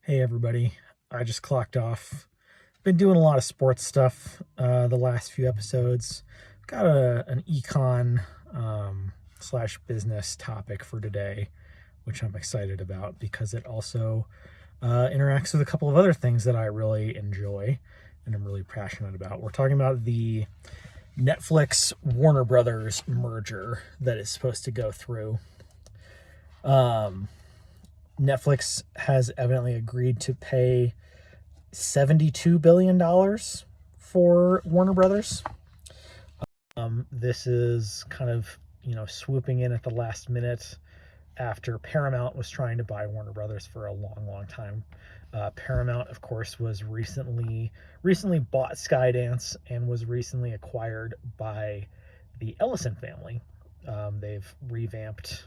Hey everybody, I just clocked off. Been doing a lot of sports stuff the last few episodes. Got an econ slash business topic for today, which I'm excited about because it also interacts with a couple of other things that I really enjoy and I'm really passionate about. We're talking about the Netflix Warner Brothers merger that is supposed to go through. Netflix has evidently agreed to pay $72 billion for Warner Brothers. This is kind of, swooping in at the last minute after Paramount was trying to buy Warner Brothers for a long, long time. Paramount, of course, was recently bought Skydance and was recently acquired by the Ellison family. They've revamped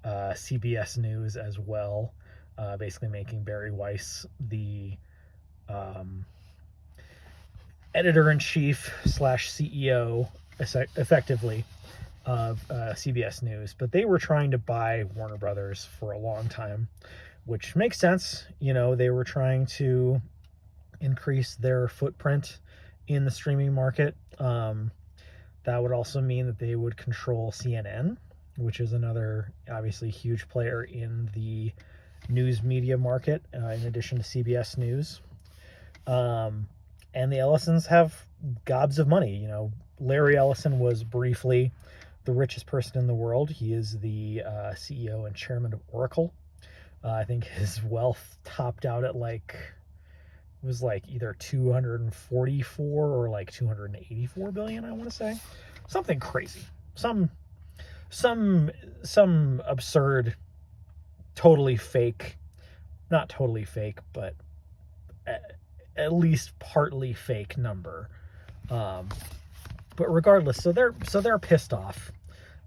CBS News as well, basically making Barry Weiss the um, editor-in-chief slash CEO effectively of CBS News. But they were trying to buy Warner Brothers for a long time, which makes sense. They were trying to increase their footprint in the streaming market. That would also mean that they would control CNN, which is another obviously huge player in the news media market, in addition to CBS News. And the Ellisons have gobs of money. Larry Ellison was briefly the richest person in the world. He is the CEO and chairman of Oracle. I think his wealth topped out at either 244 or 284 billion, I want to say. Something crazy. Some some absurd, totally fake, not totally fake, but at least partly fake number. Um, but regardless, so they're pissed off.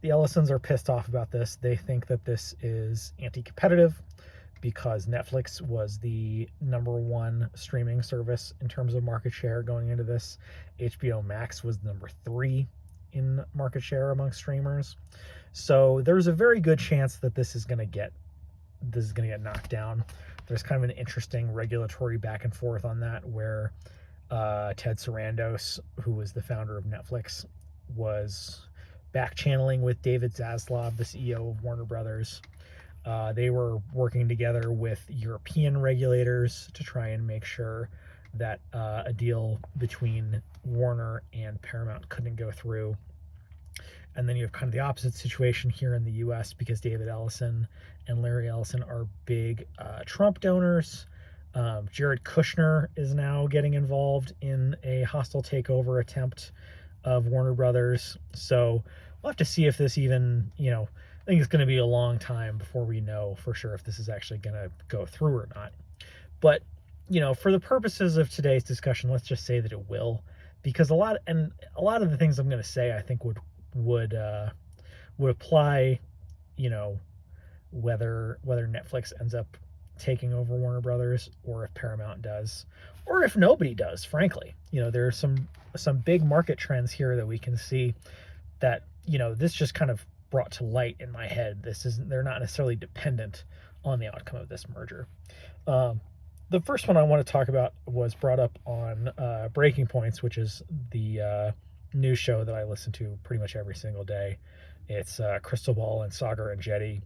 The Ellisons are pissed off about this. They think that this is anti-competitive because Netflix was the number one streaming service in terms of market share going into this. HBO Max was number 3 in market share among streamers. So there's a very good chance that this is going to get knocked down. There's kind of an interesting regulatory back and forth on that, where Ted Sarandos, who was the founder of Netflix, was back channeling with David Zaslav, the CEO of Warner Brothers. They were working together with European regulators to try and make sure that a deal between Warner and Paramount couldn't go through. And then you have kind of the opposite situation here in the US, because David Ellison and Larry Ellison are big Trump donors. Jared Kushner is now getting involved in a hostile takeover attempt of Warner Brothers. So we'll have to see if this even, I think it's going to be a long time before we know for sure if this is actually going to go through or not. But, for the purposes of today's discussion, let's just say that it will, because a lot of the things I'm going to say, I think would apply, whether Netflix ends up taking over Warner Brothers, or if Paramount does, or if nobody does. Frankly, there are some big market trends here that we can see that this just kind of brought to light in my head. They're not necessarily dependent on the outcome of this merger. The first one I want to talk about was brought up on Breaking Points, which is the news show that I listen to pretty much every single day. It's Crystal Ball and Sagar and Jetty.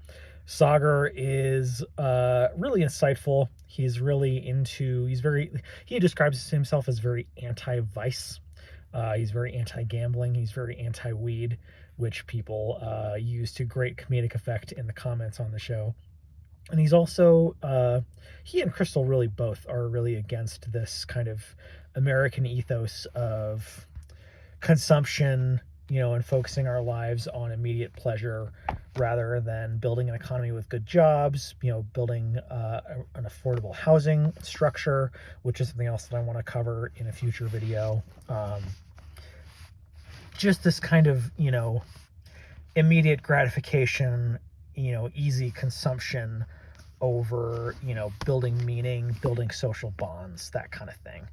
Sagar is really insightful. He describes himself as very anti-vice. He's very anti-gambling. He's very anti-weed, which people use to great comedic effect in the comments on the show. And he's also, he and Crystal really both are really against this kind of American ethos of consumption, and focusing our lives on immediate pleasure rather than building an economy with good jobs, building an affordable housing structure, which is something else that I want to cover in a future video. Just this kind of, immediate gratification, easy consumption over, building meaning, building social bonds, that kind of thing.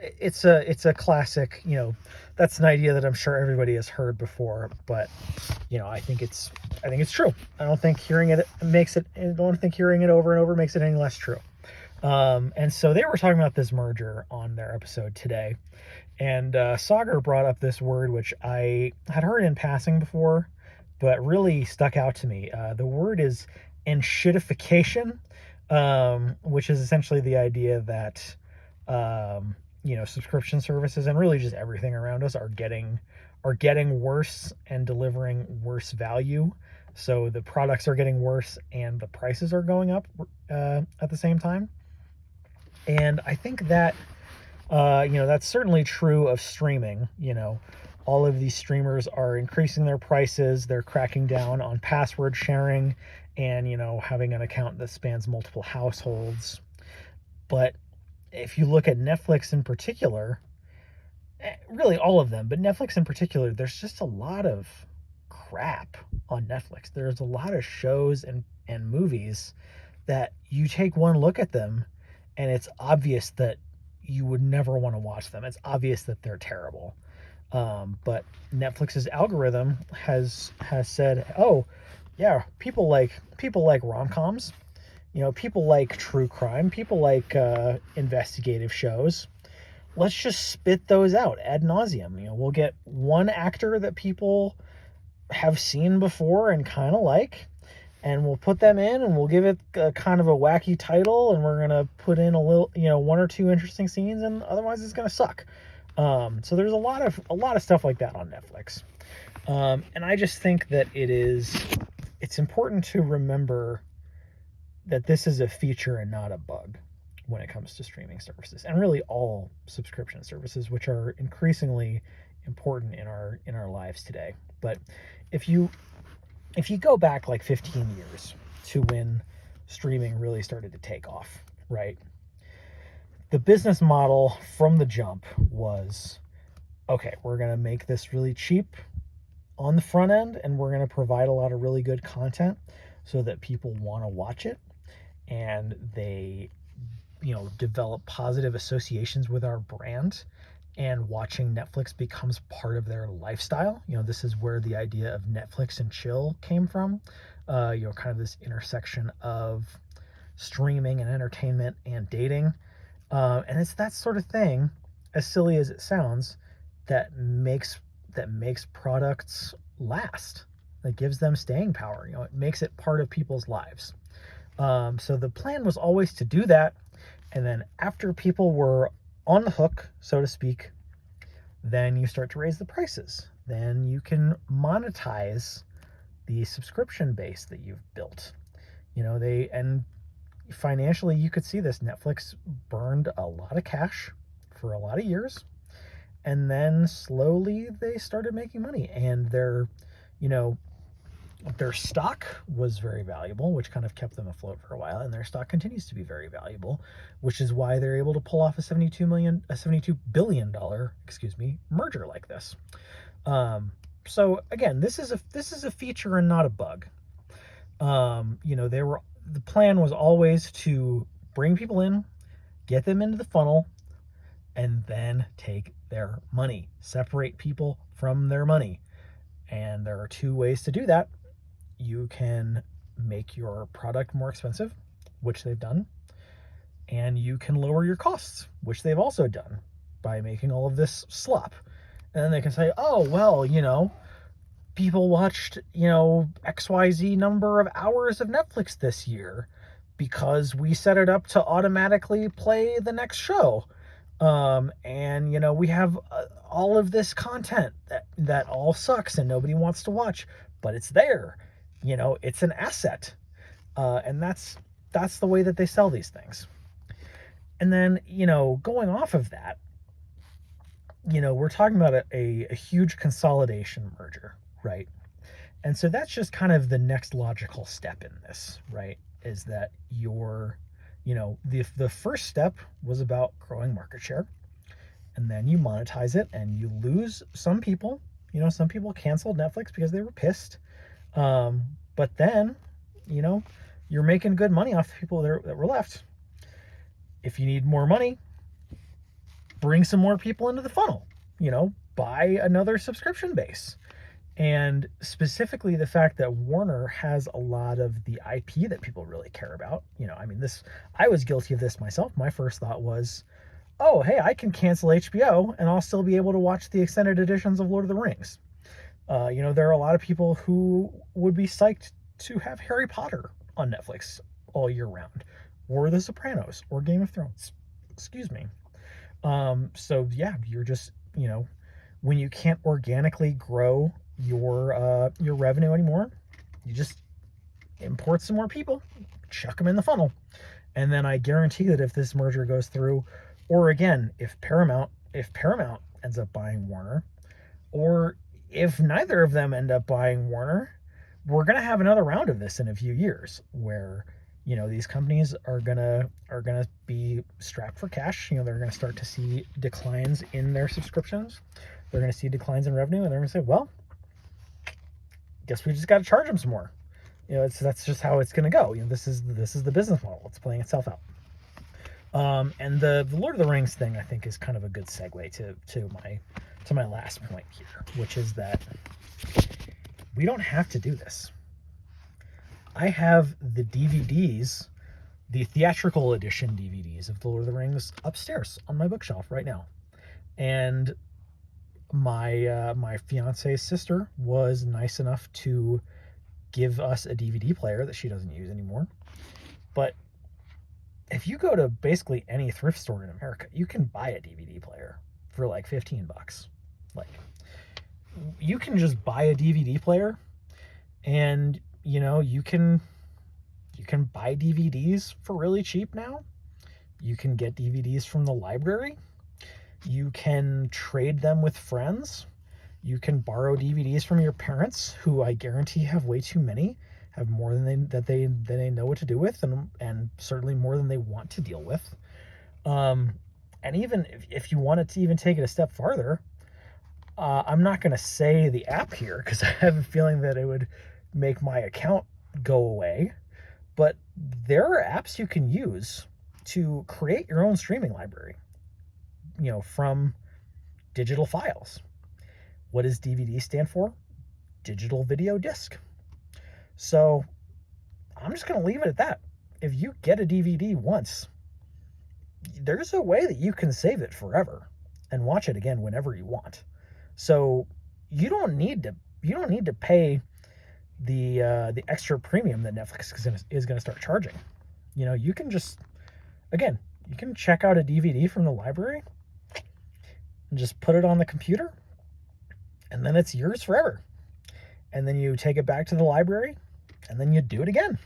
it's a classic, that's an idea that I'm sure everybody has heard before, but I think it's true. I don't think hearing it over and over makes it any less true. And so they were talking about this merger on their episode today, and Sagar brought up this word which I had heard in passing before, but really stuck out to me. The word is enshittification, which is essentially the idea that subscription services and really just everything around us are getting worse and delivering worse value. So the products are getting worse and the prices are going up at the same time. And I think that that's certainly true of streaming. All of these streamers are increasing their prices. They're cracking down on password sharing and having an account that spans multiple households. But if you look at Netflix in particular, really all of them, but Netflix in particular, there's just a lot of crap on Netflix. There's a lot of shows and movies that you take one look at them and it's obvious that you would never want to watch them. It's obvious that they're terrible. But Netflix's algorithm has said, oh yeah, people like rom-coms. People like true crime, people like investigative shows. Let's just spit those out ad nauseum. We'll get one actor that people have seen before and kind of like, and we'll put them in and we'll give it a kind of a wacky title, and we're going to put in a little, one or two interesting scenes, and otherwise it's going to suck. So there's a lot of stuff like that on Netflix. And I just think that it's important to remember that this is a feature and not a bug when it comes to streaming services, and really all subscription services, which are increasingly important in our lives today. But if you go back like 15 years to when streaming really started to take off, right? The business model from the jump was, okay, we're going to make this really cheap on the front end, and we're going to provide a lot of really good content so that people want to watch it, and they develop positive associations with our brand, and watching Netflix becomes part of their lifestyle. This is where the idea of Netflix and chill came from. Kind of this intersection of streaming and entertainment and dating. And it's that sort of thing, as silly as it sounds, that makes products last, that gives them staying power. It makes it part of people's lives. So the plan was always to do that, and then after people were on the hook, so to speak, then you start to raise the prices. Then you can monetize the subscription base that you've built. And financially, you could see this. Netflix burned a lot of cash for a lot of years, and then slowly they started making money, and their stock was very valuable, which kind of kept them afloat for a while, and their stock continues to be very valuable, which is why they're able to pull off a $72 billion merger like this. So again, this is a feature and not a bug. The plan was always to bring people in, get them into the funnel, and then take their money, separate people from their money. And there are two ways to do that. You can make your product more expensive, which they've done, and you can lower your costs, which they've also done by making all of this slop. And then they can say, oh, well, people watched, XYZ number of hours of Netflix this year because we set it up to automatically play the next show. And we have all of this content that all sucks and nobody wants to watch, but it's there. It's an asset. And that's the way that they sell these things. And then, going off of that, we're talking about a huge consolidation merger, right? And so that's just kind of the next logical step in this, right? Is that the first step was about growing market share, and then you monetize it and you lose some people. Some people canceled Netflix because they were pissed. But then, you're making good money off the people that were left. If you need more money, bring some more people into the funnel, buy another subscription base. And specifically the fact that Warner has a lot of the IP that people really care about. I was guilty of this myself. My first thought was, oh, hey, I can cancel HBO and I'll still be able to watch the extended editions of Lord of the Rings. There are a lot of people who would be psyched to have Harry Potter on Netflix all year round, or The Sopranos, or Game of Thrones. Excuse me. So yeah, you're just, when you can't organically grow your revenue anymore, you just import some more people, chuck them in the funnel. And then I guarantee that if this merger goes through, or again, if Paramount ends up buying Warner, or if neither of them end up buying Warner, we're going to have another round of this in a few years where, these companies are going to be strapped for cash. They're going to start to see declines in their subscriptions. They're going to see declines in revenue, and they're going to say, well, guess we just got to charge them some more. That's just how it's going to go. This is the business model. It's playing itself out. And the Lord of the Rings thing, I think, is kind of a good segue to my last point here, which is that we don't have to do this. I have the DVDs, the theatrical edition DVDs of the Lord of the Rings upstairs on my bookshelf right now. And my fiance's sister was nice enough to give us a DVD player that she doesn't use anymore. But if you go to basically any thrift store in America, you can buy a DVD player for like $15. Like, you can just buy a DVD player, and you can buy DVDs for really cheap now. You can get DVDs from the library. You can trade them with friends. You can borrow DVDs from your parents, who I guarantee have way too many, have more than they know what to do with, and certainly more than they want to deal with. And even if you wanted to even take it a step farther, I'm not going to say the app here because I have a feeling that it would make my account go away. But there are apps you can use to create your own streaming library, from digital files. What does DVD stand for? Digital video disc. So I'm just going to leave it at that. If you get a DVD once, there's a way that you can save it forever and watch it again whenever you want. So you don't need to pay the extra premium that Netflix is going to start charging. You can just, again, you can check out a DVD from the library and just put it on the computer, and then it's yours forever. And then you take it back to the library, and then you do it again.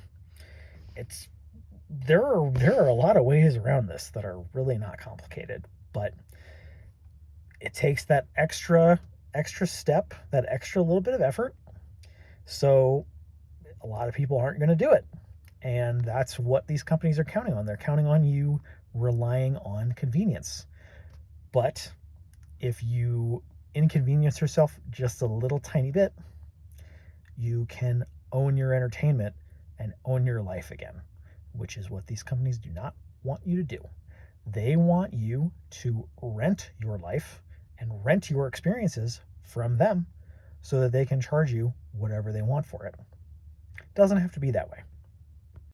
There are a lot of ways around this that are really not complicated, but it takes that extra step, that extra little bit of effort. So a lot of people aren't going to do it. And that's what these companies are counting on. They're counting on you relying on convenience. But if you inconvenience yourself just a little tiny bit, you can own your entertainment and own your life again, which is what these companies do not want you to do. They want you to rent your life and rent your experiences from them so that they can charge you whatever they want for it. It doesn't have to be that way.